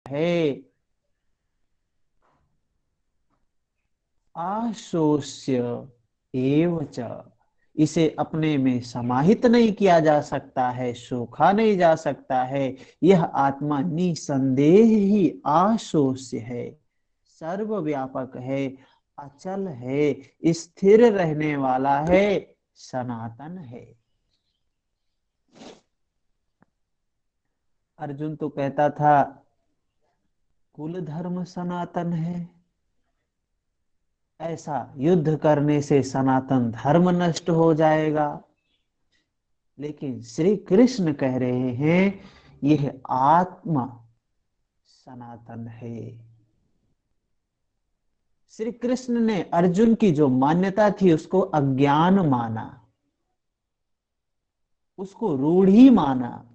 है। आशोष्य एव च, इसे अपने में समाहित नहीं किया जा सकता है, सोखा नहीं जा सकता है। यह आत्मा निसंदेह ही आशोष्य है, सर्वव्यापक है, अचल है, स्थिर रहने वाला है, सनातन है। अर्जुन तो कहता था कुल धर्म सनातन है, ऐसा युद्ध करने से सनातन धर्म नष्ट हो जाएगा। लेकिन श्री कृष्ण कह रहे हैं यह आत्मा सनातन है। श्री कृष्ण ने अर्जुन की जो मान्यता थी उसको अज्ञान माना, उसको रूढ़ी माना,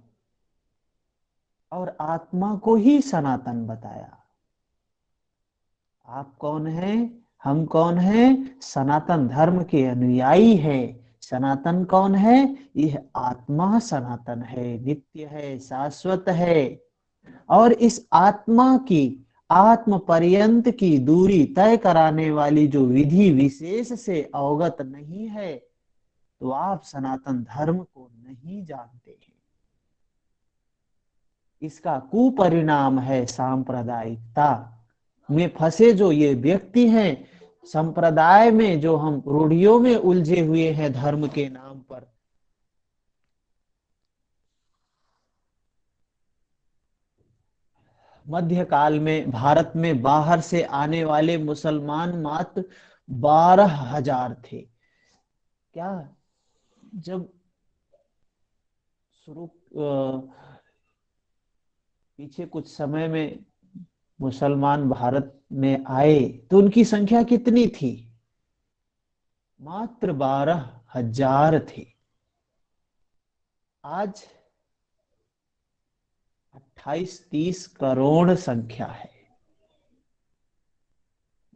और आत्मा को ही सनातन बताया। आप कौन हैं? हम कौन हैं? सनातन धर्म के अनुयायी है। सनातन कौन है? यह आत्मा सनातन है, नित्य है, शाश्वत है। और इस आत्मा की, आत्म पर्यंत की दूरी तय कराने वाली जो विधि विशेष से अवगत नहीं है, तो आप सनातन धर्म को नहीं जानते हैं। इसका कुपरिणाम है सांप्रदायिकता में फंसे जो ये व्यक्ति हैं। संप्रदाय में जो हम रूढ़ियों में उलझे हुए हैं धर्म के नाम पर। मध्यकाल में भारत में बाहर से आने वाले मुसलमान मात्र 12,000 थे। क्या, जब शुरू पीछे कुछ समय में मुसलमान भारत में आए तो उनकी संख्या कितनी थी? मात्र 12,000 थे। आज 28-30 करोड़ संख्या है।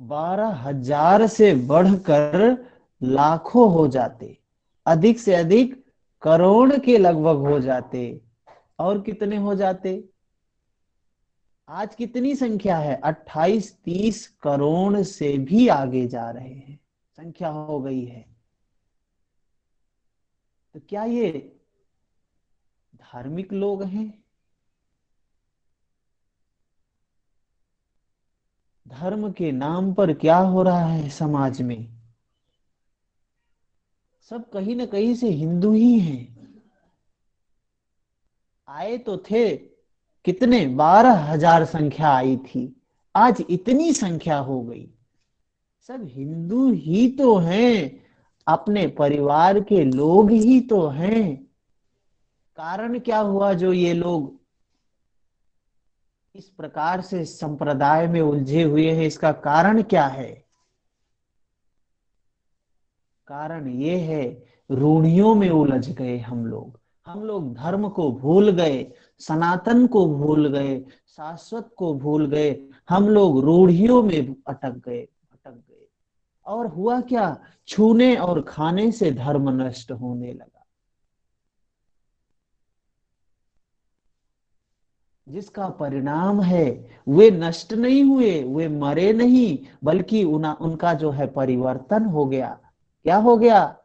12,000 से बढ़कर लाखों हो जाते, अधिक से अधिक करोड़ के लगभग हो जाते। और कितने हो जाते? आज कितनी संख्या है? 28-30 करोड़ से भी आगे जा रहे हैं, संख्या हो गई है। तो क्या ये धार्मिक लोग हैं? धर्म के नाम पर क्या हो रहा है समाज में? सब कहीं ना कहीं से हिंदू ही हैं। आए तो थे, कितने? 12,000 संख्या आई थी, आज इतनी संख्या हो गई। सब हिंदू ही तो हैं, अपने परिवार के लोग ही तो हैं। कारण क्या हुआ जो ये लोग इस प्रकार से संप्रदाय में उलझे हुए हैं? इसका कारण क्या है? कारण ये है, रूढ़ियों में उलझ गए हम लोग। हम लोग धर्म को भूल गए, सनातन को भूल गए, शाश्वत को भूल गए। हम लोग रूढ़ियों में अटक गए। और हुआ क्या? छूने और खाने से धर्म नष्ट होने लगा। जिसका परिणाम है, वे नष्ट नहीं हुए, वे मरे नहीं, बल्कि उनका जो है परिवर्तन हो गया। क्या हो गया?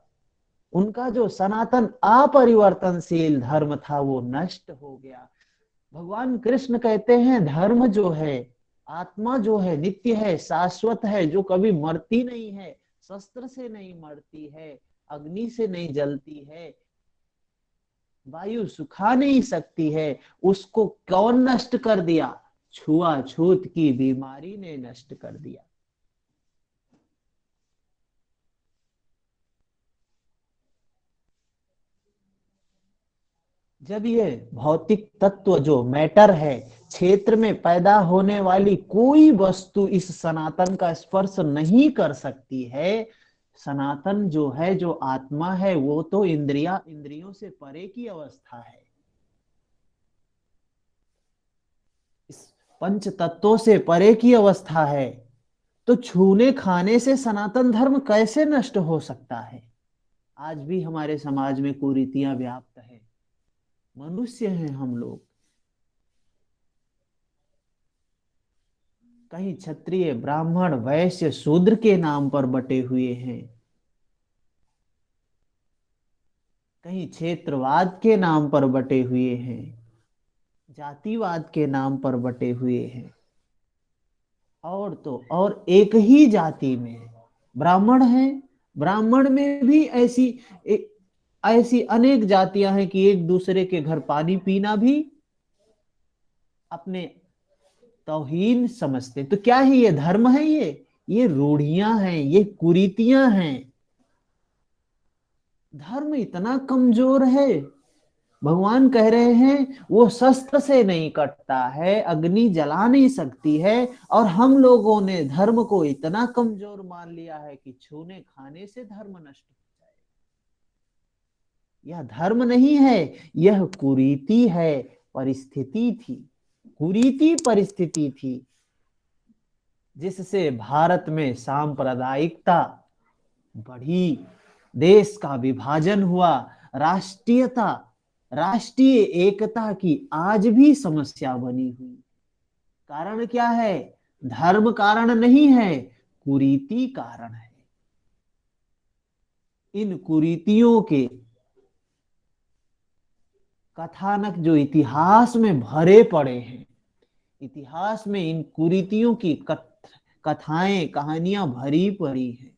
उनका जो सनातन अपरिवर्तनशील धर्म था वो नष्ट हो गया। भगवान कृष्ण कहते हैं धर्म जो है, आत्मा जो है, नित्य है, शाश्वत है, जो कभी मरती नहीं है, शस्त्र से नहीं मरती है, अग्नि से नहीं जलती है, वायु सुखा नहीं सकती है, उसको कौन नष्ट कर दिया? छुआछूत की बीमारी ने नष्ट कर दिया। जब ये भौतिक तत्व जो मैटर है, क्षेत्र में पैदा होने वाली कोई वस्तु इस सनातन का स्पर्श नहीं कर सकती है। सनातन जो है, जो आत्मा है, वो तो इंद्रियों से परे की अवस्था है। इस पंच तत्वों से परे की अवस्था है। तो छूने खाने से सनातन धर्म कैसे नष्ट हो सकता है? आज भी हमारे समाज में कुरीतियां व्याप्त है। मनुष्य हैं हम लोग। कहीं क्षत्रिय ब्राह्मण वैश्य शूद्र के नाम पर बटे हुए हैं, कहीं क्षेत्रवाद के नाम पर बटे हुए हैं, जातिवाद के नाम पर बटे हुए हैं। और तो और एक ही जाति में ब्राह्मण हैं, ब्राह्मण में भी ऐसी अनेक जातियां हैं कि एक दूसरे के घर पानी पीना भी अपने तौहीन समझते। तो क्या है ये? धर्म है ये रूढ़ियां हैं, ये कुरीतियां हैं। धर्म इतना कमजोर है, भगवान कह रहे हैं वो शस्त्र से नहीं कटता है, अग्नि जला नहीं सकती है। और हम लोगों ने धर्म को इतना कमजोर मान लिया है कि छूने खाने से धर्म नष्ट हो जाए। यह धर्म नहीं है, यह कुरीति है, परिस्थिति थी, कुरीति परिस्थिति थी, जिससे भारत में सांप्रदायिकता बढ़ी, देश का विभाजन हुआ, राष्ट्रीयता, राष्ट्रीय एकता की आज भी समस्या बनी हुई। कारण क्या है? धर्म कारण नहीं है, कुरीति कारण है। इन कुरीतियों के कथानक जो इतिहास में भरे पड़े हैं, इतिहास में इन कुरीतियों की कथाएं कहानियां भरी पड़ी हैं।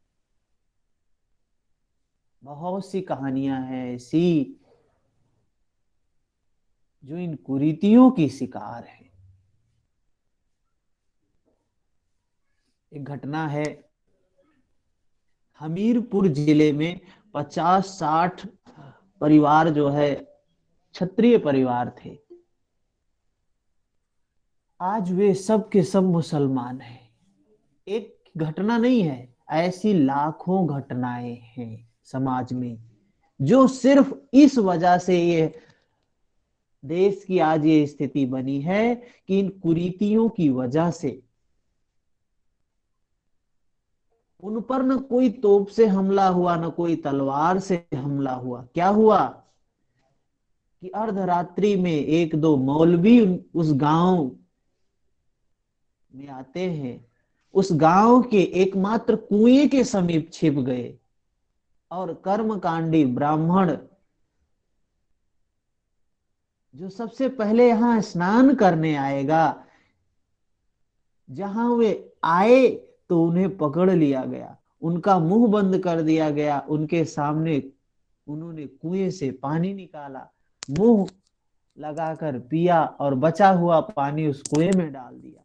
बहुत सी कहानियां हैं ऐसी जो इन कुरीतियों की शिकार है। एक घटना है, हमीरपुर जिले में 50-60 परिवार जो है क्षत्रिय परिवार थे। आज वे सब के सब मुसलमान हैं। एक घटना नहीं है, ऐसी लाखों घटनाएं हैं समाज में, जो सिर्फ इस वजह से ये देश की आज ये स्थिति बनी है कि इन कुरीतियों की वजह से उन पर न कोई तोप से हमला हुआ, न कोई तलवार से हमला हुआ। क्या हुआ कि अर्धरात्रि में एक दो मौलवी उस गांव में आते हैं, उस गांव के एकमात्र कुएं के समीप छिप गए, और कर्मकांडी ब्राह्मण जो सबसे पहले यहां स्नान करने आएगा, जहां वे आए तो उन्हें पकड़ लिया गया, उनका मुंह बंद कर दिया गया, उनके सामने उन्होंने कुएं से पानी निकाला, मुंह लगाकर पिया और बचा हुआ पानी उस कुएं में डाल दिया,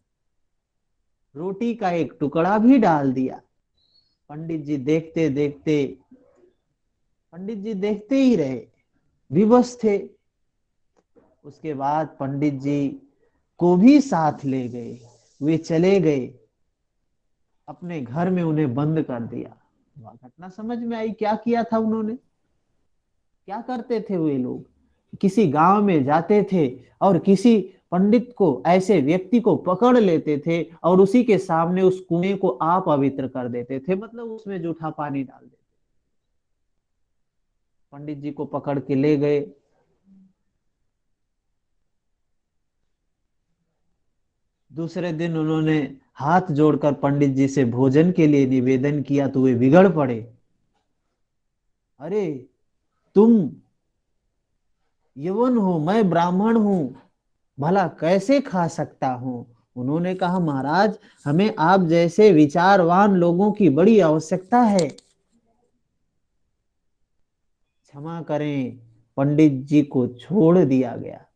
रोटी का एक टुकड़ा भी डाल दिया। पंडित जी देखते देखते, पंडित जी देखते ही रहे, विवश थे। उसके बाद पंडित जी को भी साथ ले गए, वे चले गए अपने घर में, उन्हें बंद कर दिया। घटना समझ में आई, क्या किया था उन्होंने? क्या करते थे वे लोग? किसी गांव में जाते थे और किसी पंडित को, ऐसे व्यक्ति को पकड़ लेते थे और उसी के सामने उस कुएं को अपवित्र कर देते थे, मतलब उसमें जूठा पानी डाल देते। पंडित जी को पकड़ के ले गए, दूसरे दिन उन्होंने हाथ जोड़कर पंडित जी से भोजन के लिए निवेदन किया तो वे बिगड़ पड़े। अरे तुम यवन हो, मैं ब्राह्मण हूं, भला कैसे खा सकता हूं? उन्होंने कहा, महाराज हमें आप जैसे विचारवान लोगों की बड़ी आवश्यकता है, क्षमा करें। पंडित जी को छोड़ दिया गया।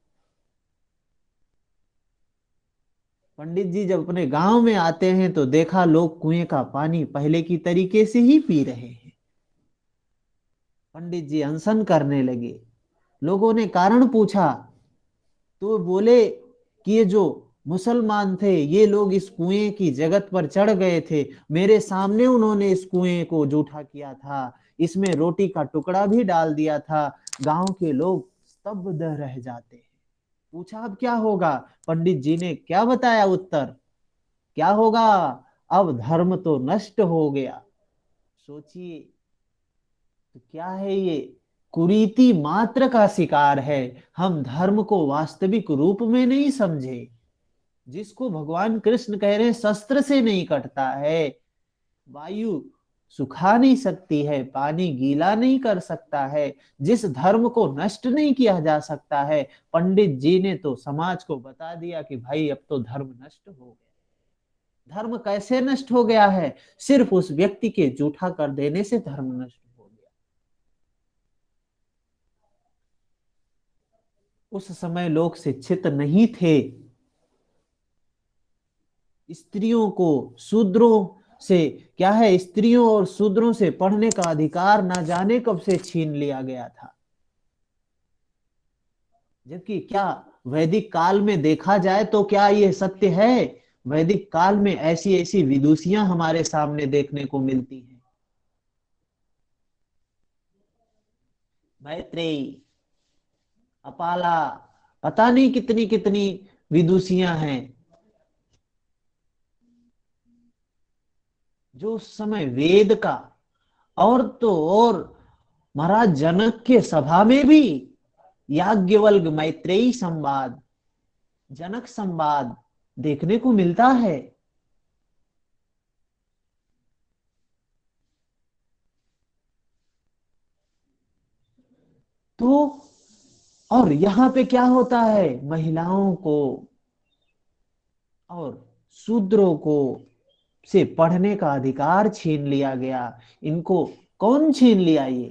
पंडित जी जब अपने गांव में आते हैं तो देखा लोग कुएं का पानी पहले की तरीके से ही पी रहे हैं। पंडित जी अनशन करने लगे। लोगों ने कारण पूछा तो बोले कि ये जो मुसलमान थे, ये लोग इस कुएं की जगत पर चढ़ गए थे, मेरे सामने उन्होंने इस कुएं को जूठा किया था, इसमें रोटी का टुकड़ा भी डाल दिया था। गांव के लोग स्तब्ध रह जाते हैं। पूछा अब क्या होगा? पंडित जी ने क्या बताया उत्तर? क्या होगा? अब धर्म तो नष्ट हो गया। सोचिए, तो क्या है ये? कुरीति मात्र का शिकार है। हम धर्म को वास्तविक रूप में नहीं समझे। जिसको भगवान कृष्ण कह रहे हैं शस्त्र से नहीं कटता है। वायु सुखा नहीं सकती है, पानी गीला नहीं कर सकता है, जिस धर्म को नष्ट नहीं किया जा सकता है, पंडित जी ने तो समाज को बता दिया कि भाई अब तो धर्म नष्ट हो गया। धर्म कैसे नष्ट हो गया है? सिर्फ उस व्यक्ति के जूठा कर देने से धर्म नष्ट हो गया। उस समय लोग शिक्षित नहीं थे। स्त्रियों को शूद्रों से, क्या है, स्त्रियों और शूद्रों से पढ़ने का अधिकार ना जाने कब से छीन लिया गया था। जबकि क्या वैदिक काल में देखा जाए तो क्या ये सत्य है? वैदिक काल में ऐसी ऐसी विदुषियां हमारे सामने देखने को मिलती हैं। मैत्रेयी, अपाला, पता नहीं कितनी कितनी विदुषियां हैं जो उस समय वेद का, और तो और महाराज जनक के सभा में भी याज्ञवल्क्य मैत्रेयी संवाद, जनक संवाद देखने को मिलता है। तो और यहाँ पे क्या होता है, महिलाओं को और शूद्रों को से पढ़ने का अधिकार छीन लिया गया। इनको कौन छीन लिया? ये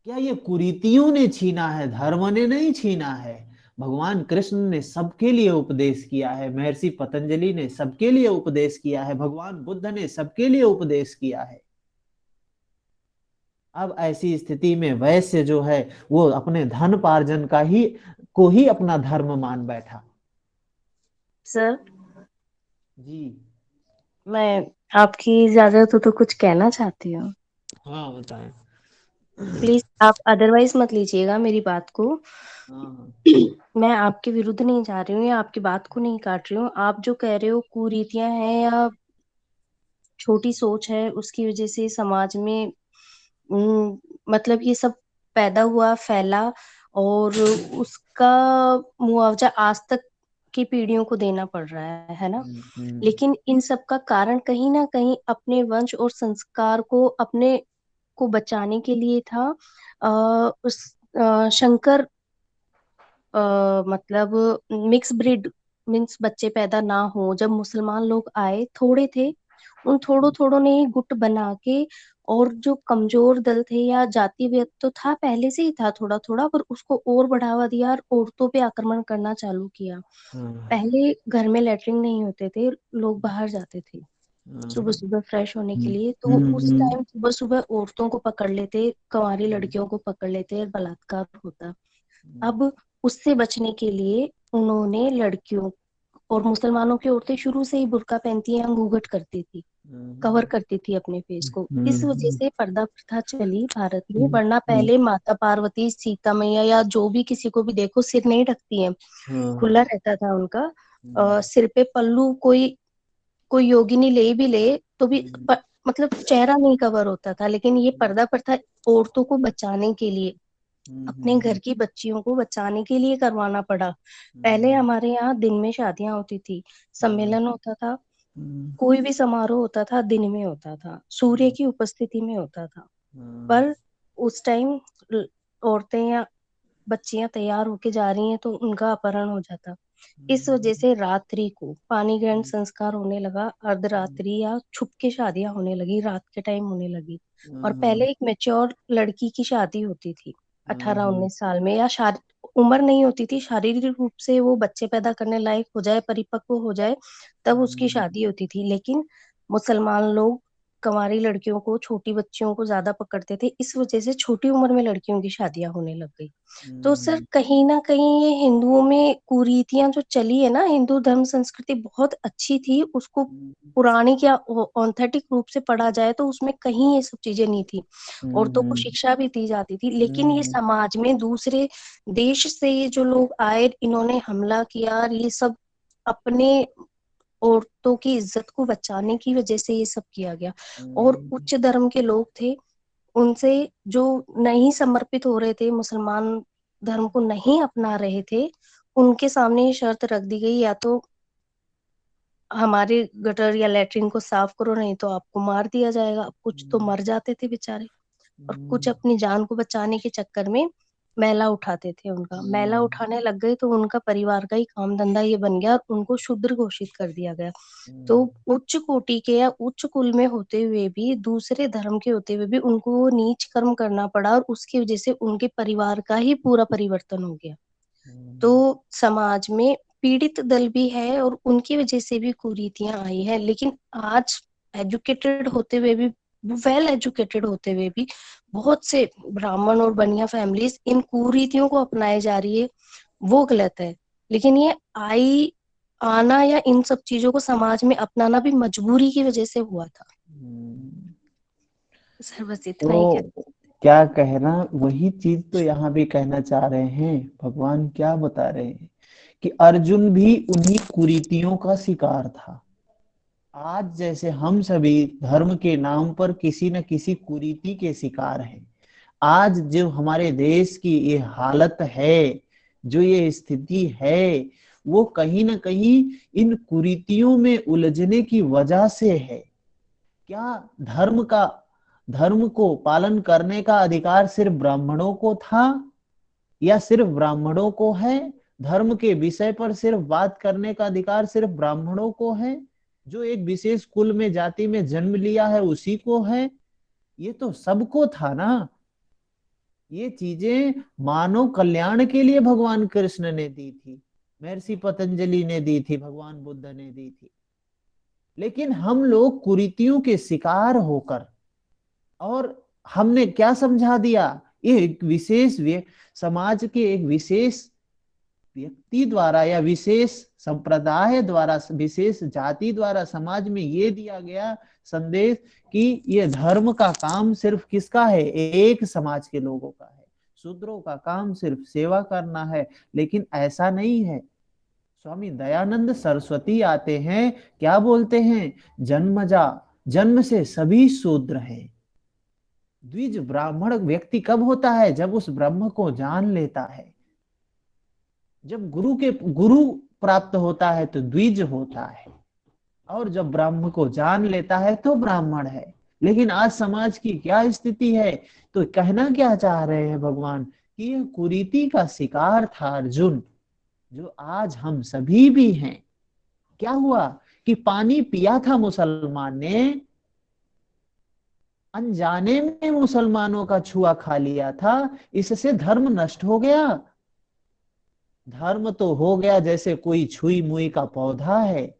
क्या ये कुरीतियों ने छीना है? धर्म ने नहीं छीना है। भगवान कृष्ण ने सबके लिए उपदेश किया है, महर्षि पतंजलि ने सबके लिए उपदेश किया है, भगवान बुद्ध ने सबके लिए उपदेश किया है। अब ऐसी स्थिति में वैश्य जो है वो अपने धन पार्जन का ही को ही अपना धर्म मान बैठा। सर, जी। मैं आपकी इजाजत हो तो कुछ कहना चाहती हूँ। हाँ बताएं। प्लीज आप अदरवाइज मत लीजिएगा मेरी बात को। हाँ मैं आपके विरुद्ध नहीं जा रही हूँ या आपकी बात को नहीं काट रही हूँ। आप जो कह रहे हो कुरीतियां हैं या छोटी सोच है, उसकी वजह से समाज में मतलब ये सब पैदा हुआ, फैला, और उसका मुआवजा आज तक की पीढ़ियों को देना पड़ रहा है ना। लेकिन इन सब का कारण कहीं ना कहीं अपने वंश और संस्कार को, अपने को बचाने के लिए था। उस शंकर, मतलब मिक्स ब्रीड मीन्स बच्चे पैदा ना हो। जब मुसलमान लोग आए, थोड़े थे, उन थोड़ों थोड़ों ने ही गुट बना के, और जो कमजोर दल थे या जाति भेद तो था, पहले से ही था थोड़ा थोड़ा, पर उसको और बढ़ावा दिया और औरतों पे आक्रमण करना चालू किया। पहले घर में लेटरिन नहीं होते थे, लोग बाहर जाते थे सुबह सुबह फ्रेश होने के लिए, तो उस टाइम सुबह सुबह औरतों को पकड़ लेते, कुंवारी लड़कियों को पकड़ लेते और बलात्कार होता। अब उससे बचने के लिए उन्होंने लड़कियों, और मुसलमानों की औरतें शुरू से ही बुर्का पहनती हैं, घूंघट करती थी, कवर करती थी अपने फेस को। इस वजह से पर्दा प्रथा चली भारत में, वरना पहले माता पार्वती, सीता मैया या जो भी, किसी को भी देखो सिर नहीं ढकती है, खुला रहता था उनका। सिर पे पल्लू, कोई कोई योगिनी ले भी ले तो भी मतलब चेहरा नहीं कवर होता था। लेकिन ये पर्दा प्रथा औरतों को बचाने के लिए, अपने घर की बच्चियों को बचाने के लिए करवाना पड़ा। पहले हमारे यहाँ दिन में शादियां होती थी, सम्मेलन होता था, कोई भी समारोह होता था दिन में होता था, सूर्य की उपस्थिति में होता था। पर उस टाइम औरतें या बच्चियां तैयार होके जा रही हैं तो उनका अपहरण हो जाता। इस वजह से रात्रि को पानी ग्रहण संस्कार होने लगा, अर्धरात्रि या छुप के शादियां होने लगी, रात के टाइम होने लगी। और पहले एक मेच्योर लड़की की शादी होती थी 18-19 साल में, या उम्र नहीं होती थी, शारीरिक रूप से वो बच्चे पैदा करने लायक हो जाए, परिपक्व हो जाए, तब उसकी शादी होती थी। लेकिन मुसलमान लोग कंवारी लड़कियों को, छोटी बच्चियों को ज्यादा पकड़ते थे, इस वजह से छोटी उम्र में लड़कियों की शादियां होने लग गई। तो सर कहीं ना कहीं ये हिंदुओं में कुरीतियां जो चली है ना, हिंदू धर्म संस्कृति बहुत अच्छी थी, उसको पुराणिक या ऑथेंटिक रूप से पढ़ा जाए तो उसमें कहीं ये सब चीजें नहीं थी। औरतों को शिक्षा भी दी जाती थी। लेकिन ये समाज में दूसरे देश से ये जो लोग आए, इन्होंने हमला किया, और ये सब अपने औरतों की इज्जत को बचाने की वजह से ये सब किया गया। और उच्च धर्म के लोग थे, उनसे जो नहीं समर्पित हो रहे थे, मुसलमान धर्म को नहीं अपना रहे थे, उनके सामने ये शर्त रख दी गई, या तो हमारे गटर या लेटरिन को साफ करो, नहीं तो आपको मार दिया जाएगा। कुछ तो मर जाते थे बेचारे, और कुछ अपनी जान को बचाने के चक्कर में मैला उठाते थे। उनका मैला उठाने लग गए तो उनका परिवार का ही काम धंधा ये बन गया, और उनको शूद्र घोषित कर दिया गया। तो उच्च कोटि के या उच्च कुल में होते हुए भी, दूसरे धर्म के होते हुए भी उनको वो नीच कर्म करना पड़ा, और उसकी वजह से उनके परिवार का ही पूरा परिवर्तन हो गया। तो समाज में पीड़ित दल भी है, और उनकी वजह से भी कुरीतियां आई है। लेकिन आज एजुकेटेड होते हुए भी, वेल एजुकेटेड होते हुए भी, बहुत से ब्राह्मण और बनिया फैमिलीज इन कुरीतियों को अपनाए जा रही है, वो गलत है। लेकिन ये आना या इन सब चीजों को समाज में अपनाना भी मजबूरी की वजह से हुआ था। सर बस इतना ही तो क्या कहना, वही चीज तो यहाँ भी कहना चाह रहे हैं। भगवान क्या बता रहे हैं कि अर्जुन भी उन्हीं कुरीतियों का शिकार था। आज जैसे हम सभी धर्म के नाम पर किसी न किसी कुरीति के शिकार हैं। आज जो हमारे देश की ये हालत है, जो ये स्थिति है, वो कहीं ना कहीं इन कुरीतियों में उलझने की वजह से है। क्या धर्म को पालन करने का अधिकार सिर्फ ब्राह्मणों को था, या सिर्फ ब्राह्मणों को है? धर्म के विषय पर सिर्फ बात करने का अधिकार सिर्फ ब्राह्मणों को है? जो एक विशेष कुल में जाति में जन्म लिया है उसी को है? ये तो सबको था ना। ये चीजें मानव कल्याण के लिए भगवान कृष्ण ने दी थी, महर्षि पतंजलि ने दी थी, भगवान बुद्ध ने दी थी। लेकिन हम लोग कुरीतियों के शिकार होकर, और हमने क्या समझा दिया, ये एक विशेष समाज के एक विशेष व्यक्ति द्वारा या विशेष संप्रदाय द्वारा, विशेष जाति द्वारा समाज में ये दिया गया संदेश कि ये धर्म का काम सिर्फ किसका है? एक समाज के लोगों का है। शूद्रों का काम सिर्फ सेवा करना है। लेकिन ऐसा नहीं है। स्वामी दयानंद सरस्वती आते हैं, क्या बोलते हैं? जन्म से सभी शूद्र हैं। द्विज ब्राह्मण व्यक्ति कब होता है? जब उस ब्रह्म को जान लेता है। जब गुरु प्राप्त होता है तो द्विज होता है, और जब ब्रह्म को जान लेता है तो ब्राह्मण है। लेकिन आज समाज की क्या स्थिति है? तो कहना क्या चाह रहे हैं भगवान कि यह कुरीति का शिकार था अर्जुन, जो आज हम सभी भी हैं। क्या हुआ कि पानी पिया था मुसलमान ने, अनजाने में मुसलमानों का छुआ खा लिया था, इससे धर्म नष्ट हो गया। धर्म तो हो गया जैसे कोई छुई मुई का पौधा है,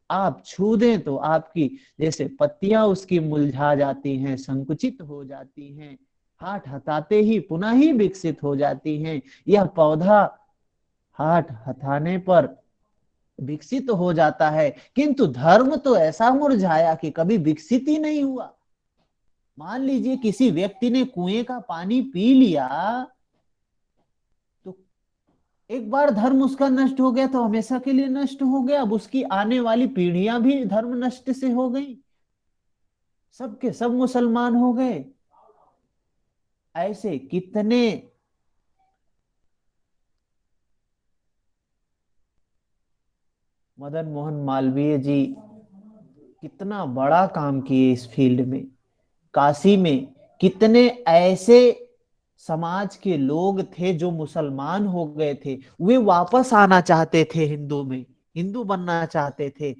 आप छू दें तो आपकी जैसे पत्तियां उसकी मुरझा जाती हैं, संकुचित हो जाती हैं, हाथ हटाते ही पुनः ही विकसित हो जाती हैं। यह पौधा हाथ हटाने पर विकसित हो जाता है, किंतु धर्म तो ऐसा मुरझाया कि कभी विकसित ही नहीं हुआ। मान लीजिए किसी व्यक्ति ने कुएं का पानी पी लिया, तो एक बार धर्म उसका नष्ट हो गया तो हमेशा के लिए नष्ट हो गया। अब उसकी आने वाली पीढ़ियां भी धर्म नष्ट से हो गई, सबके सब मुसलमान हो गए। ऐसे कितने मदन मोहन मालवीय जी कितना बड़ा काम किए इस फील्ड में। काशी में कितने ऐसे समाज के लोग थे जो मुसलमान हो गए थे, वे वापस आना चाहते थे हिंदू में, हिंदू बनना चाहते थे।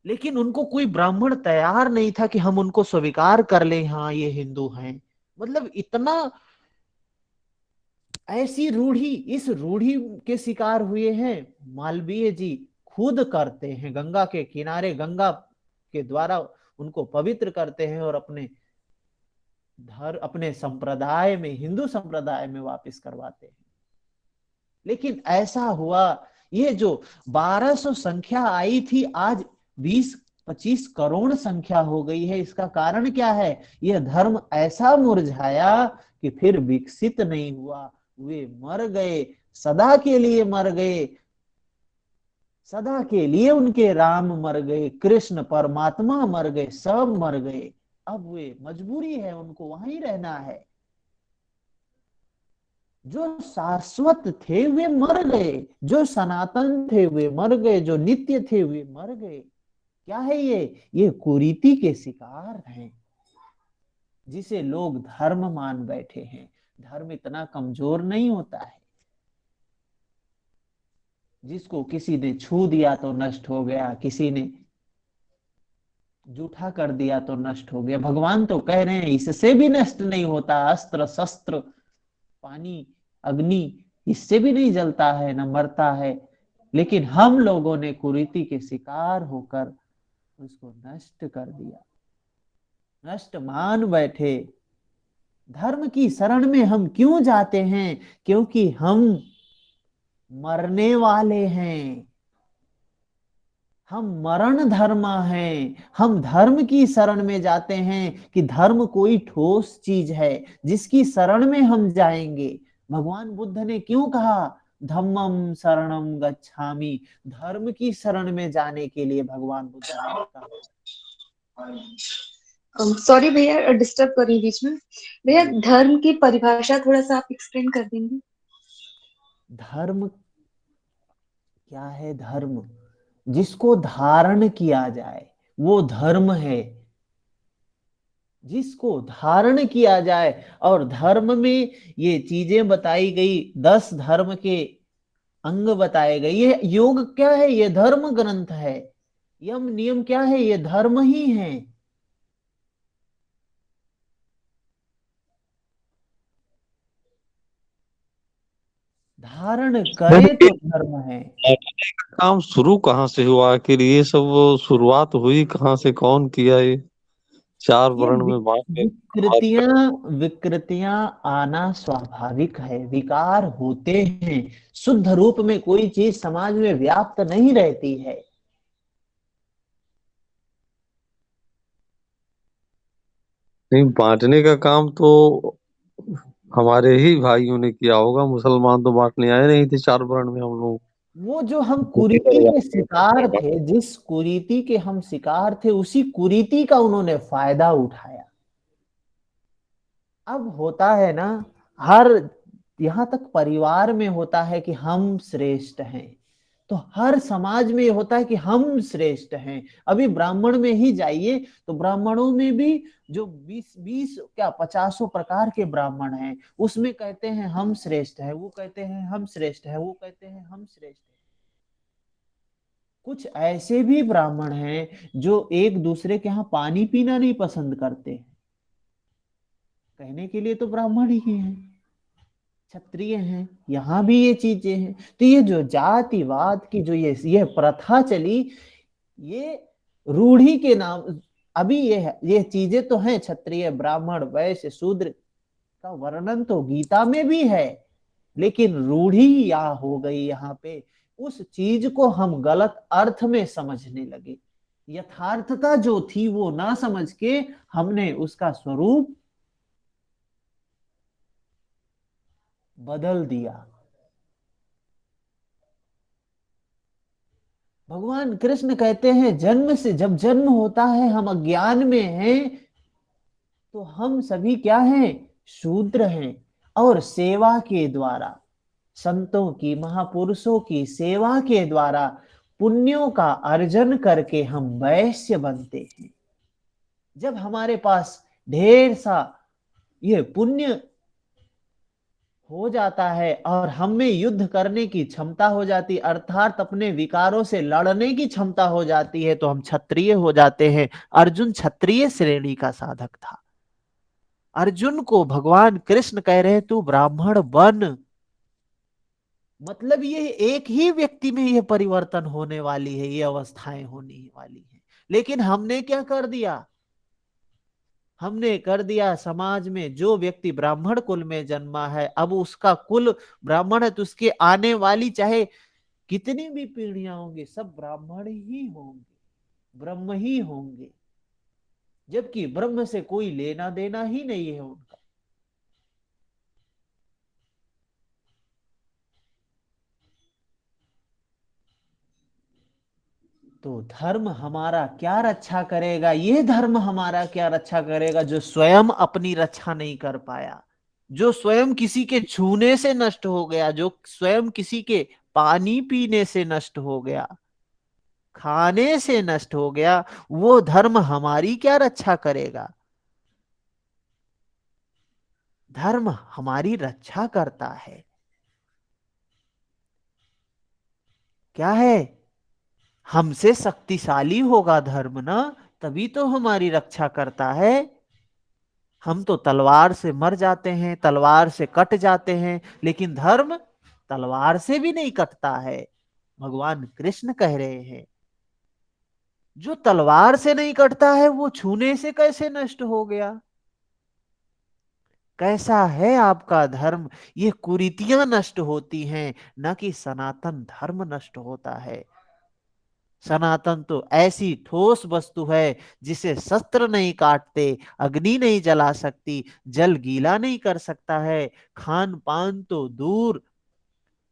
लेकिन उनको कोई ब्राह्मण तैयार नहीं था कि हम उनको स्वीकार कर लें, हाँ ये हिंदू हैं। मतलब इतना, ऐसी रूढ़ी, इस रूढ़ी के शिकार हुए हैं। मालवीय जी खुद करते हैं, गंगा के किनारे गंगा के द्वारा उनको पवित्र करते हैं और अपने संप्रदाय में, हिंदू संप्रदाय में वापस करवाते हैं। लेकिन ऐसा हुआ, ये जो 1200 संख्या आई थी आज 20-25 करोड़ संख्या हो गई है। इसका कारण क्या है? यह धर्म ऐसा मुरझाया कि फिर विकसित नहीं हुआ। वे मर गए, सदा के लिए मर गए। सदा के लिए उनके राम मर गए, कृष्ण परमात्मा मर गए, सब मर गए। अब वे मजबूरी है, उनको वहीं रहना है। जो शाश्वत थे वे मर गए, जो सनातन थे वे मर गए, जो नित्य थे वे मर गए। क्या है ये कुरीति के शिकार हैं, जिसे लोग धर्म मान बैठे हैं। धर्म इतना कमजोर नहीं होता है, जिसको किसी ने छू दिया तो नष्ट हो गया, किसी ने जूठा कर दिया तो नष्ट हो गया। भगवान तो कह रहे हैं इससे भी नष्ट नहीं होता, अस्त्र शस्त्र पानी अग्नि इससे भी नहीं जलता है न मरता है, लेकिन हम लोगों ने कुरीति के शिकार होकर उसको नष्ट कर दिया, नष्ट मान बैठे। धर्म की शरण में हम क्यों जाते हैं? क्योंकि हम मरने वाले हैं, हम मरण धर्मा हैं। हम धर्म की शरण में जाते हैं कि धर्म कोई ठोस चीज है जिसकी शरण में हम जाएंगे। भगवान बुद्ध ने क्यों कहा धम्मम शरणम गच्छामि? धर्म की शरण में जाने के लिए भगवान बुद्ध ने कहा। सॉरी भैया, डिस्टर्ब कर रही हूँ बीच में। भैया, जी, धर्म की परिभाषा थोड़ा सा आप एक्सप्लेन कर देंगे? धर्म क्या है? धर्म जिसको धारण किया जाए वो धर्म है, जिसको धारण किया जाए। और धर्म में ये चीजें बताई गई, 10 धर्म के अंग बताए गए। ये योग क्या है? ये धर्म ग्रंथ है। यम नियम क्या है? ये धर्म ही है। धारण करे तो धर्म है। काम शुरू कहाँ से हुआ? आखिर ये सब शुरुआत हुई कहाँ से? कौन किया ये? चार ये वर्ण में बांट के बात कर। विकृतियां विकृतियां आना स्वाभाविक है, विकार होते हैं। शुद्ध रूप में कोई चीज समाज में व्याप्त नहीं रहती है। नहीं, बांटने का काम तो हमारे ही भाइयों ने किया होगा। मुसलमान तो बांटने आए नहीं थे चार वर्ण में हम लोग। वो जो हम उसी कुरीति तरह के शिकार थे, जिस कुरीति के हम शिकार थे, उसी कुरीति का उन्होंने फायदा उठाया। अब होता है ना, हर यहां तक परिवार में होता है कि हम श्रेष्ठ हैं, तो हर समाज में ये होता है कि हम श्रेष्ठ हैं। अभी ब्राह्मण में ही जाइए तो ब्राह्मणों में भी जो 20 क्या 50 प्रकार के ब्राह्मण हैं, उसमें कहते हैं हम श्रेष्ठ है, वो कहते हैं हम श्रेष्ठ है, वो कहते हैं हम श्रेष्ठ है। कुछ ऐसे भी ब्राह्मण हैं जो एक दूसरे के यहाँ पानी पीना नहीं पसंद करते। कहने के लिए तो ब्राह्मण ही हैं, क्षत्रिय हैं, यहाँ भी ये चीजें हैं। तो ये जो जातिवाद की जो ये प्रथा चली, ये रूढ़ी के नाम। अभी ये चीजें तो हैं, क्षत्रिय ब्राह्मण वैश्य शूद्र का वर्णन तो गीता में भी है, लेकिन रूढ़ी या हो गई यहाँ पे। उस चीज को हम गलत अर्थ में समझने लगे, यथार्थता जो थी वो ना समझ के हमने उसका स्वरूप बदल दिया। भगवान कृष्ण कहते हैं जन्म से, जब जन्म होता है हम अज्ञान में हैं, तो हम सभी क्या हैं? शूद्र हैं। और सेवा के द्वारा, संतों की महापुरुषों की सेवा के द्वारा पुण्यों का अर्जन करके हम वैश्य बनते हैं। जब हमारे पास ढेर सा ये पुण्य हो जाता है और हम में युद्ध करने की क्षमता हो जाती, अर्थात अपने विकारों से लड़ने की क्षमता हो जाती है, तो हम क्षत्रिय हो जाते हैं। अर्जुन क्षत्रिय श्रेणी का साधक था। अर्जुन को भगवान कृष्ण कह रहे तू ब्राह्मण बन। मतलब ये एक ही व्यक्ति में ये परिवर्तन होने वाली है, ये अवस्थाएं होने वाली है। लेकिन हमने क्या कर दिया? हमने कर दिया समाज में जो व्यक्ति ब्राह्मण कुल में जन्मा है, अब उसका कुल ब्राह्मण है, तो उसके आने वाली चाहे कितनी भी पीढ़ियां होंगी सब ब्राह्मण ही होंगे, ब्रह्म ही होंगे। जबकि ब्रह्म से कोई लेना देना ही नहीं है उनका। तो धर्म हमारा क्या रक्षा करेगा? ये धर्म हमारा क्या रक्षा करेगा जो स्वयं अपनी रक्षा नहीं कर पाया? जो स्वयं किसी के छूने से नष्ट हो गया, जो स्वयं किसी के पानी पीने से नष्ट हो गया, खाने से नष्ट हो गया, वो धर्म हमारी क्या रक्षा करेगा? धर्म हमारी रक्षा करता है। क्या है? हमसे शक्तिशाली होगा धर्म ना, तभी तो हमारी रक्षा करता है। हम तो तलवार से मर जाते हैं, तलवार से कट जाते हैं, लेकिन धर्म तलवार से भी नहीं कटता है। भगवान कृष्ण कह रहे हैं जो तलवार से नहीं कटता है वो छूने से कैसे नष्ट हो गया? कैसा है आपका धर्म? ये कुरीतियां नष्ट होती हैं, न कि सनातन धर्म नष्ट होता है। सनातन तो ऐसी ठोस वस्तु है जिसे शस्त्र नहीं काटते, अग्नि नहीं जला सकती, जल गीला नहीं कर सकता है, खान पान तो दूर,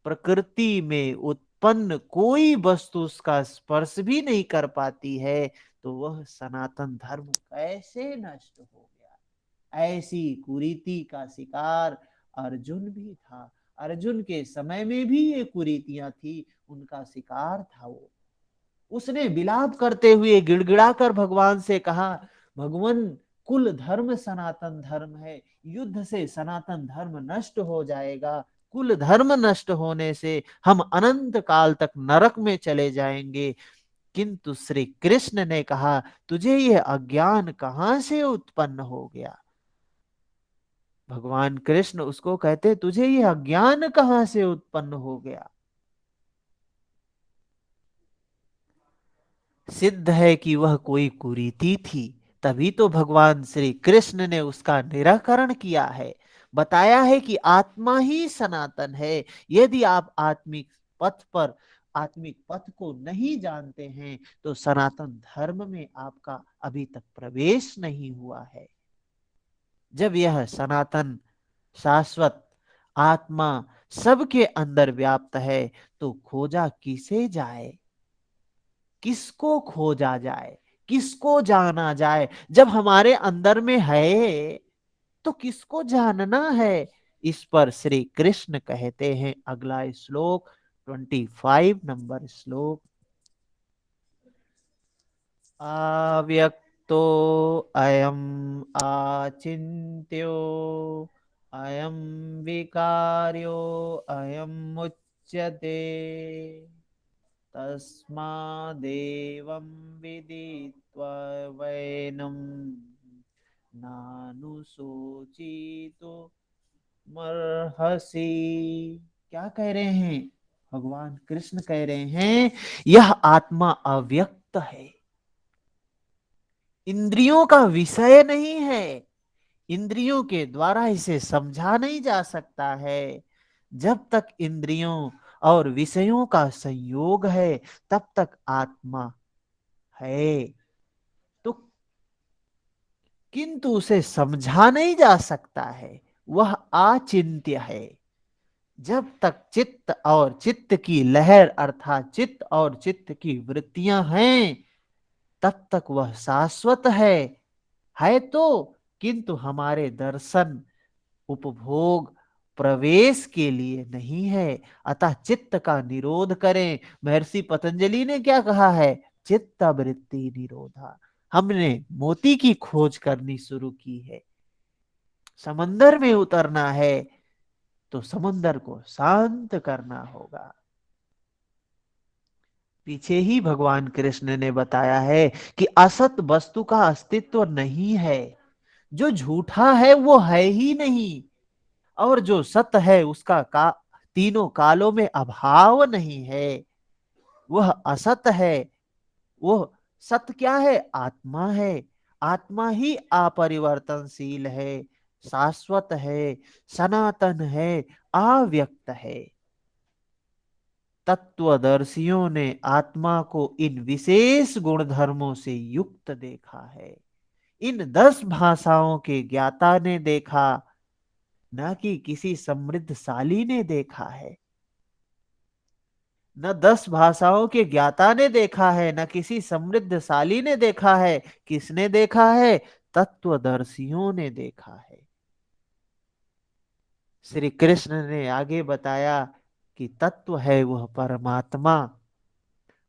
प्रकृति में उत्पन्न कोई वस्तु उसका स्पर्श भी नहीं कर पाती है। तो वह सनातन धर्म कैसे नष्ट हो गया? ऐसी कुरीति का शिकार अर्जुन भी था। अर्जुन के समय में भी ये कुरीतियां थी, उनका शिकार था वो। उसने विलाप करते हुए गिड़गिड़ा कर भगवान से कहा, भगवान, कुल धर्म सनातन धर्म है, युद्ध से सनातन धर्म नष्ट हो जाएगा, कुल धर्म नष्ट होने से हम अनंत काल तक नरक में चले जाएंगे। किंतु श्री कृष्ण ने कहा, तुझे यह अज्ञान कहां से उत्पन्न हो गया? भगवान कृष्ण उसको कहते, तुझे यह अज्ञान कहां से उत्पन्न हो गया? सिद्ध है कि वह कोई कुरीति थी, तभी तो भगवान श्री कृष्ण ने उसका निराकरण किया है। बताया है कि आत्मा ही सनातन है। यदि आप आत्मिक पथ को नहीं जानते हैं तो सनातन धर्म में आपका अभी तक प्रवेश नहीं हुआ है। जब यह सनातन शाश्वत आत्मा सबके अंदर व्याप्त है तो खोजा किसे जाए? किसको खोजा जाए? किसको जाना जाए? जब हमारे अंदर में है तो किसको जानना है? इस पर श्री कृष्ण कहते हैं, अगला श्लोक 25 नंबर श्लोक, अव्यक्तो अयम आचिन्त्यो अयम विकार्यो अयम मुच्यते तस्मादेवं विदित्वा वैनं नानुशोचितो मर्हसि। क्या कह रहे हैं? भगवान कृष्ण कह रहे हैं यह आत्मा अव्यक्त है, इंद्रियों का विषय नहीं है, इंद्रियों के द्वारा इसे समझा नहीं जा सकता है। जब तक इंद्रियों और विषयों का संयोग है तब तक आत्मा है, तो किंतु उसे समझा नहीं जा सकता है, वह अचिंत्य है। जब तक चित्त और चित्त की लहर अर्थात चित्त और चित्त की वृत्तियां हैं तब तक वह शाश्वत है तो, किंतु हमारे दर्शन, उपभोग, प्रवेश के लिए नहीं है। अतः चित्त का निरोध करें। महर्षि पतंजलि ने क्या कहा है? चित्त वृत्ति निरोधा। हमने मोती की खोज करनी शुरू की है, समंदर में उतरना है तो समंदर को शांत करना होगा। पीछे ही भगवान कृष्ण ने बताया है कि असत वस्तु का अस्तित्व नहीं है, जो झूठा है वो है ही नहीं, और जो सत है उसका तीनों कालों में अभाव नहीं है, वह असत है। वह सत्य क्या है? आत्मा है। आत्मा ही अपरिवर्तनशील है, शाश्वत है, सनातन है, अव्यक्त है। तत्वदर्शियों ने आत्मा को इन विशेष गुण धर्मों से युक्त देखा है। इन 10 भाषाओं के ज्ञाता ने देखा, न कि किसी समृद्धशाली ने देखा है। न 10 भाषाओं के ज्ञाता ने देखा है, न किसी समृद्धशाली ने देखा है। किसने देखा है? तत्वदर्शियों ने देखा है। श्री कृष्ण ने आगे बताया कि तत्व है वह परमात्मा।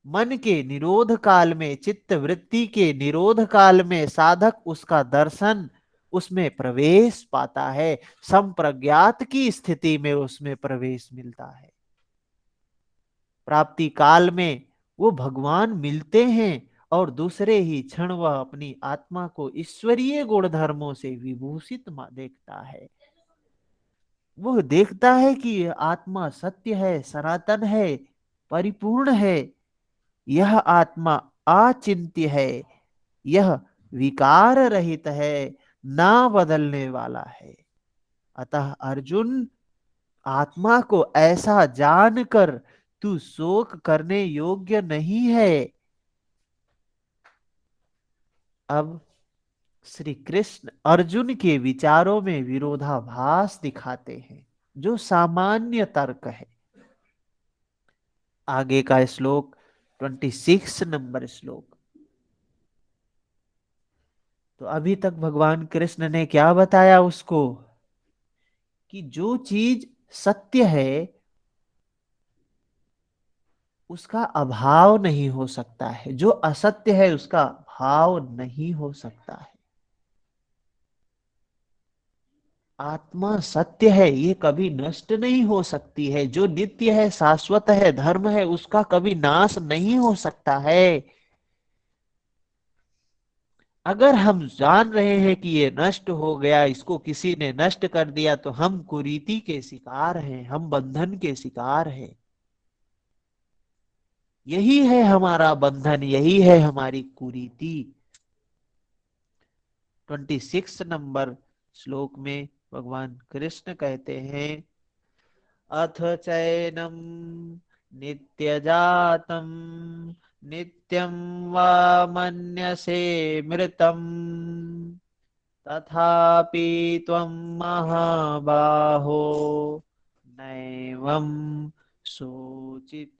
मन के निरोध काल में, चित्त वृत्ति के निरोध काल में साधक उसका दर्शन, उसमें प्रवेश पाता है। संप्रज्ञात की स्थिति में उसमें प्रवेश मिलता है। प्राप्ति काल में वो भगवान मिलते हैं और दूसरे ही क्षण वह अपनी आत्मा को ईश्वरीय गुण धर्मों से विभूषित देखता है। वह देखता है कि यह आत्मा सत्य है, सनातन है, परिपूर्ण है। यह आत्मा अचिंत्य है, यह विकार रहित है, ना बदलने वाला है। अतः अर्जुन, आत्मा को ऐसा जानकर तू शोक करने योग्य नहीं है। अब श्री कृष्ण अर्जुन के विचारों में विरोधाभास दिखाते हैं, जो सामान्य तर्क है। आगे का श्लोक 26 नंबर श्लोक। तो अभी तक भगवान कृष्ण ने क्या बताया उसको, कि जो चीज सत्य है उसका अभाव नहीं हो सकता है, जो असत्य है उसका भाव नहीं हो सकता है। आत्मा सत्य है, ये कभी नष्ट नहीं हो सकती है। जो नित्य है, शाश्वत है, धर्म है, उसका कभी नाश नहीं हो सकता है। अगर हम जान रहे हैं कि ये नष्ट हो गया, इसको किसी ने नष्ट कर दिया, तो हम कुरीति के शिकार हैं, हम बंधन के शिकार हैं। यही है हमारा बंधन, यही है हमारी कुरीति। 26 नंबर श्लोक में भगवान कृष्ण कहते हैं, अथ चैनम नित्यजातम नित्यं वा मन्यसे मृतम तथापि त्वं महाबाहो नैवं शोचितुमर्हसि।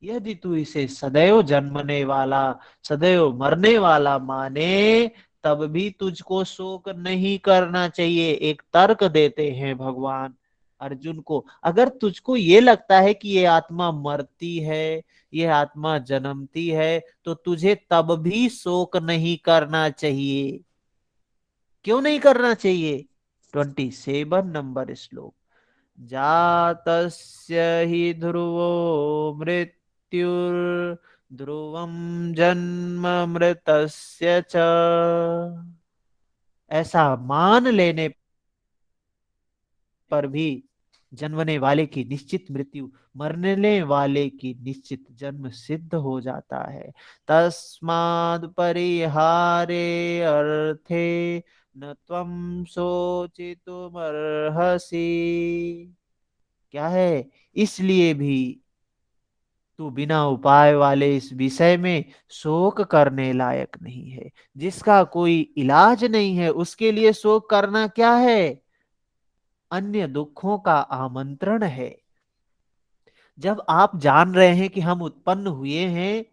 यदि तू इसे सदैव जन्मने वाला, सदैव मरने वाला माने, तब भी तुझको शोक नहीं करना चाहिए। एक तर्क देते हैं भगवान अर्जुन को। अगर तुझको ये लगता है कि ये आत्मा मरती है, ये आत्मा जन्मती है, तो तुझे तब भी शोक नहीं करना चाहिए। क्यों नहीं करना चाहिए? 27 नंबर श्लोक। जातस्य हि ध्रुवो मृत्युर्ध्रुवं जन्म मृतस्य च। ऐसा मान लेने पर भी जन्मने वाले की निश्चित मृत्यु, मरने वाले की निश्चित जन्म सिद्ध हो जाता है। तस्माद् परिहारे अर्थे न त्वं शोचितुमर्हसि। क्या है? इसलिए भी तू बिना उपाय वाले इस विषय में शोक करने लायक नहीं है। जिसका कोई इलाज नहीं है, उसके लिए शोक करना क्या है? अन्य दुखों का आमंत्रण है। जब आप जान रहे हैं कि हम उत्पन्न हुए हैं,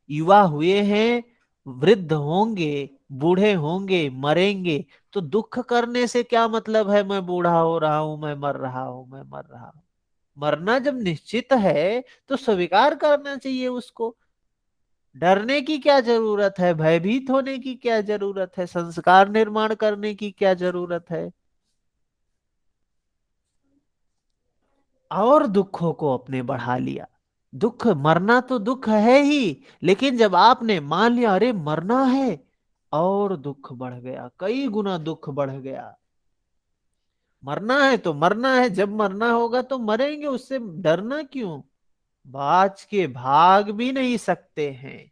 युवा हुए हैं, वृद्ध होंगे, बूढ़े होंगे, मरेंगे, तो दुख करने से क्या मतलब है? मैं बूढ़ा हो रहा हूं, मैं मर रहा हूं, मैं मर रहा हूं। मरना जब निश्चित है तो स्वीकार करना चाहिए उसको। डरने की क्या जरूरत है? भयभीत होने की क्या जरूरत है? संस्कार निर्माण करने की क्या जरूरत है? और दुखों को अपने बढ़ा लिया। दुख, मरना तो दुख है ही, लेकिन जब आपने मान लिया अरे मरना है, और दुख बढ़ गया, कई गुना दुख बढ़ गया। मरना है तो मरना है, जब मरना होगा तो मरेंगे, उससे डरना क्यों? बाज के भाग भी नहीं सकते हैं।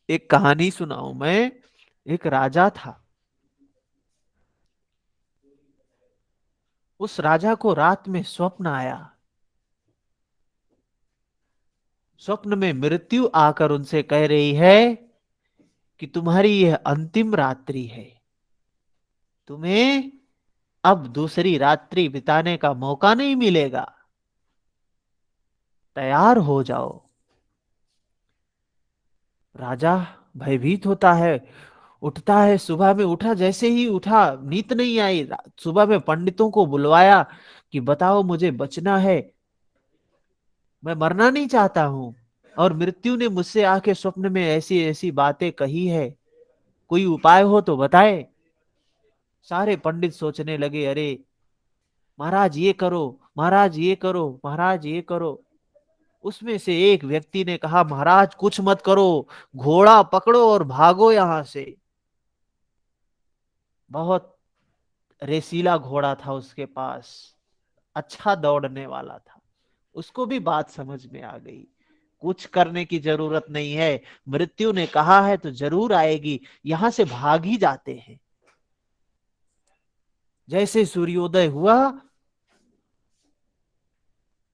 एक कहानी सुनाऊं मैं। एक राजा था। उस राजा को रात में स्वप्न आया। स्वप्न में मृत्यु आकर उनसे कह रही है कि तुम्हारी यह अंतिम रात्रि है, तुम्हें अब दूसरी रात्रि बिताने का मौका नहीं मिलेगा, तैयार हो जाओ। राजा भयभीत होता है। उठता है, सुबह में उठा, जैसे ही उठा नींद नहीं आई, सुबह में पंडितों को बुलवाया कि बताओ मुझे बचना है, मैं मरना नहीं चाहता हूं, और मृत्यु ने मुझसे आके स्वप्न में ऐसी ऐसी बातें कही है, कोई उपाय हो तो बताए। सारे पंडित सोचने लगे, अरे महाराज ये करो, महाराज ये करो, महाराज ये करो। उसमें से एक व्यक्ति ने कहा, महाराज कुछ मत करो, घोड़ा पकड़ो और भागो यहां से। बहुत रेसीला घोड़ा था उसके पास, अच्छा दौड़ने वाला था। उसको भी बात समझ में आ गई, कुछ करने की जरूरत नहीं है, मृत्यु ने कहा है तो जरूर आएगी, यहां से भाग ही जाते हैं। जैसे सूर्योदय हुआ,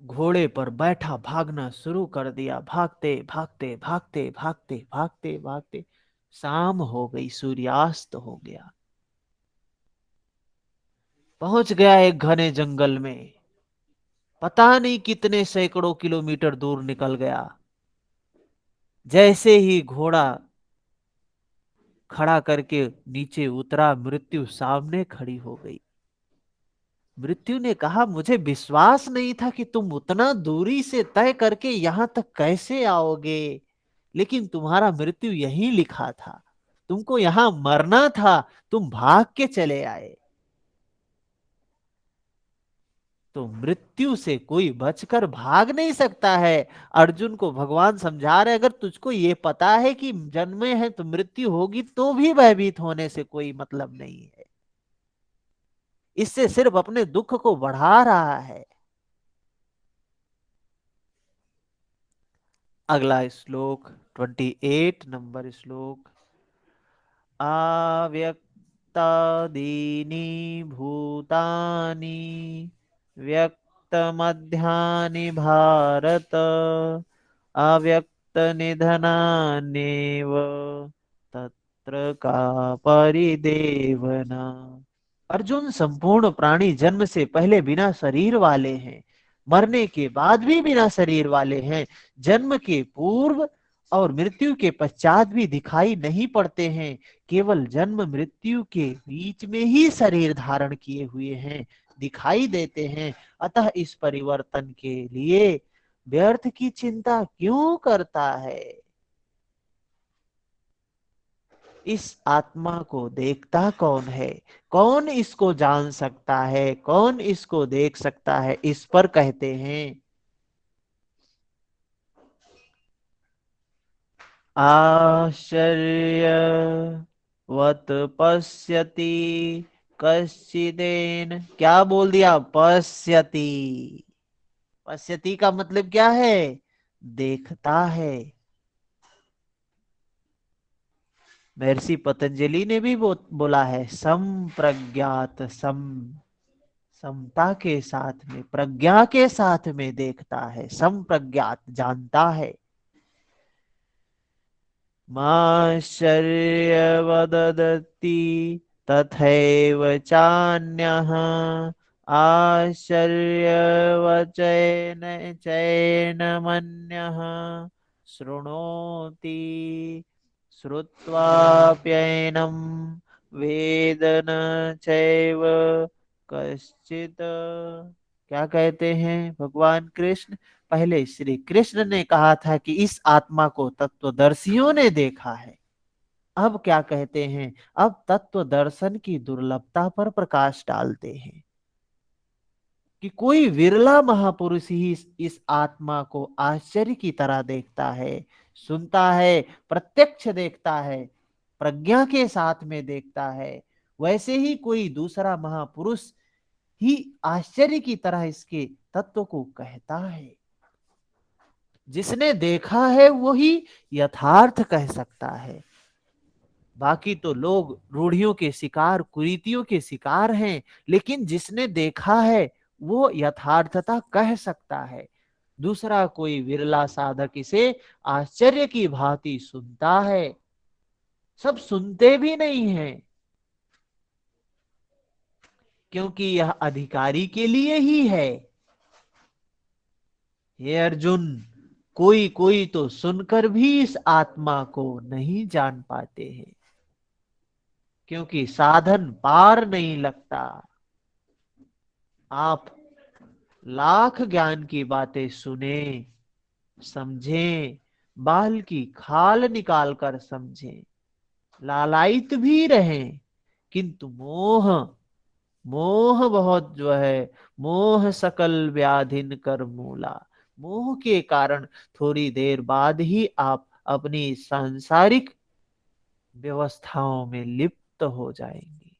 घोड़े पर बैठा भागना शुरू कर दिया, भागते भागते भागते भागते भागते भागते शाम हो गई, सूर्यास्त हो गया। पहुंच गया एक घने जंगल में, पता नहीं कितने सैकड़ों किलोमीटर दूर निकल गया। जैसे ही घोड़ा खड़ा करके नीचे उतरा, मृत्यु सामने खड़ी हो गई। मृत्यु ने कहा, मुझे विश्वास नहीं था कि तुम उतना दूरी से तय करके यहां तक कैसे आओगे, लेकिन तुम्हारा मृत्यु यहीं लिखा था, तुमको यहां मरना था, तुम भाग के चले आए। तो मृत्यु से कोई बचकर भाग नहीं सकता है। अर्जुन को भगवान समझा रहे, अगर तुझको ये पता है कि जन्मे हैं तो मृत्यु होगी, तो भी भयभीत होने से कोई मतलब नहीं है, इससे सिर्फ अपने दुख को बढ़ा रहा है। अगला श्लोक 28 नंबर श्लोक। अव्यक्तादीनि भूतानि व्यक्तमध्यानि भारत अव्यक्त निधनान्येव तत्र का परिदेवना। अर्जुन, संपूर्ण प्राणी जन्म से पहले बिना शरीर वाले हैं, मरने के बाद भी बिना शरीर वाले हैं, जन्म के पूर्व और मृत्यु के पश्चात भी दिखाई नहीं पड़ते हैं, केवल जन्म मृत्यु के बीच में ही शरीर धारण किए हुए हैं, दिखाई देते हैं। अतः इस परिवर्तन के लिए व्यर्थ की चिंता क्यों करता है? इस आत्मा को देखता कौन है? कौन इसको जान सकता है? कौन इसको देख सकता है? इस पर कहते हैं, आश्चर्यवत पश्यति कश्चिदेन। क्या बोल दिया? पश्यति। पश्यति का मतलब क्या है? देखता है। महर्षि पतंजलि ने भी बोला है, संप्रज्ञात, समता के साथ में, प्रज्ञा के साथ में देखता है, संप्रज्ञात जानता है। माश्चर्यवदति तथैव चान्यः आश्चर्यवचैन चैनमन्यः शृणोति श्रुत्वाप्यैनं वेद न चैव कश्चित्। क्या कहते हैं भगवान कृष्ण? पहले श्री कृष्ण ने कहा था कि इस आत्मा को तत्वदर्शियों ने देखा है। अब क्या कहते हैं? अब तत्व दर्शन की दुर्लभता पर प्रकाश डालते हैं कि कोई विरला महापुरुष ही इस आत्मा को आश्चर्य की तरह देखता है, सुनता है, प्रत्यक्ष देखता है, प्रज्ञा के साथ में देखता है। वैसे ही कोई दूसरा महापुरुष ही आश्चर्य की तरह इसके तत्व को कहता है। जिसने देखा है वही यथार्थ कह सकता है। बाकी तो लोग रूढ़ियों के शिकार, कुरीतियों के शिकार हैं, लेकिन जिसने देखा है वो यथार्थता कह सकता है। दूसरा कोई विरला साधक इसे आश्चर्य की भांति सुनता है। सब सुनते भी नहीं हैं, क्योंकि यह अधिकारी के लिए ही है। हे अर्जुन, कोई कोई तो सुनकर भी इस आत्मा को नहीं जान पाते हैं। क्योंकि साधन पार नहीं लगता। आप लाख ज्ञान की बातें सुने, समझें, बाल की खाल निकाल कर समझें, लालायित भी रहें, किंतु मोह, मोह बहुत जो है, मोह सकल व्याधिन कर मूला, मोह के कारण थोड़ी देर बाद ही आप अपनी सांसारिक व्यवस्थाओं में लिप्त हो जाएंगे।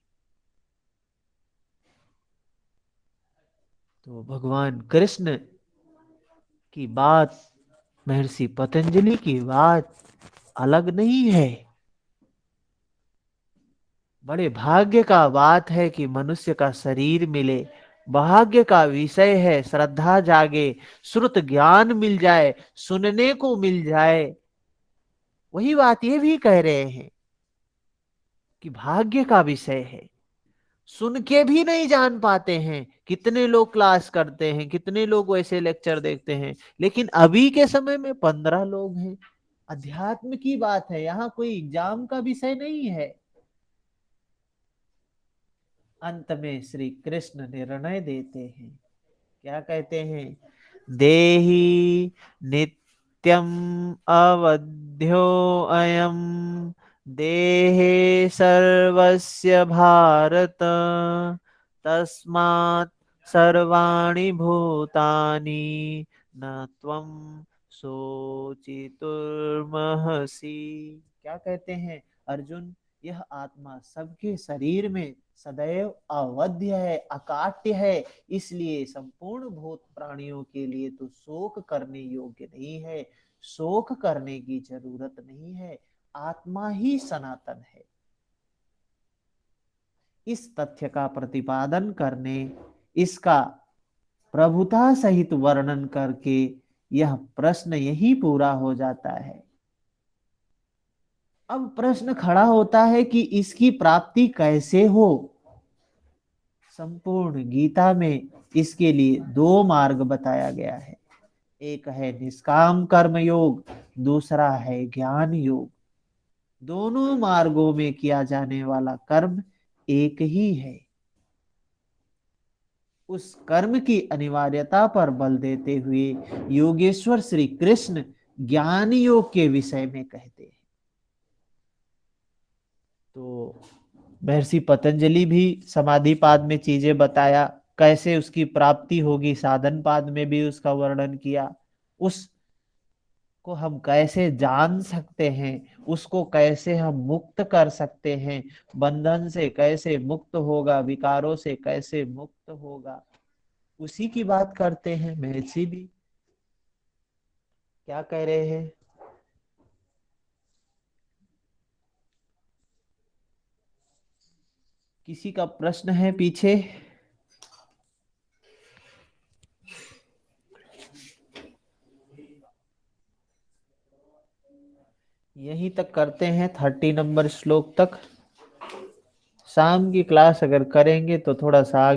तो भगवान कृष्ण की बात, महर्षि पतंजलि की बात अलग नहीं है। बड़े भाग्य का बात है कि मनुष्य का शरीर मिले, भाग्य का विषय है, श्रद्धा जागे, श्रुत ज्ञान मिल जाए, सुनने को मिल जाए। वही बात ये भी कह रहे हैं कि भाग्य का विषय है। सुन के भी नहीं जान पाते हैं, कितने लोग क्लास करते हैं, कितने लोग वैसे लेक्चर देखते हैं, लेकिन अभी के समय में 15 लोग हैं। अध्यात्म की बात है, यहाँ कोई एग्जाम का विषय नहीं है। अंत में श्री कृष्ण निर्णय देते हैं, क्या कहते हैं? देहि नित्यम अवध्यो अयम देहे सर्वस्य भारत तस्मात् सर्वाणि भूतानि न त्वं शोचितुर्महसि। क्या कहते हैं अर्जुन? यह आत्मा सबके शरीर में सदैव अवध्य है, अकाट्य है, इसलिए संपूर्ण भूत प्राणियों के लिए तो शोक करने योग्य नहीं है, शोक करने की जरूरत नहीं है। आत्मा ही सनातन है। इस तथ्य का प्रतिपादन करने, इसका प्रभुता सहित वर्णन करके यह प्रश्न यही पूरा हो जाता है। अब प्रश्न खड़ा होता है कि इसकी प्राप्ति कैसे हो। संपूर्ण गीता में इसके लिए 2 मार्ग बताया गया है। एक है निष्काम कर्म योग, दूसरा है ज्ञान योग। दोनों मार्गों में किया जाने वाला कर्म एक ही है। उस कर्म की अनिवार्यता पर बल देते हुए योगेश्वर श्री कृष्ण ज्ञान योग के विषय में कहते हैं। तो महर्षि पतंजलि भी समाधि पाद में चीजें बताया, कैसे उसकी प्राप्ति होगी, साधन पाद में भी उसका वर्णन किया। उस को हम कैसे जान सकते हैं, उसको कैसे हम मुक्त कर सकते हैं, बंधन से कैसे मुक्त होगा, विकारों से कैसे मुक्त होगा, उसी की बात करते हैं महर्षि भी। क्या कह रहे हैं? किसी का प्रश्न है पीछे? यहीं तक करते हैं 30 नंबर श्लोक तक। शाम की क्लास अगर करेंगे तो थोड़ा सा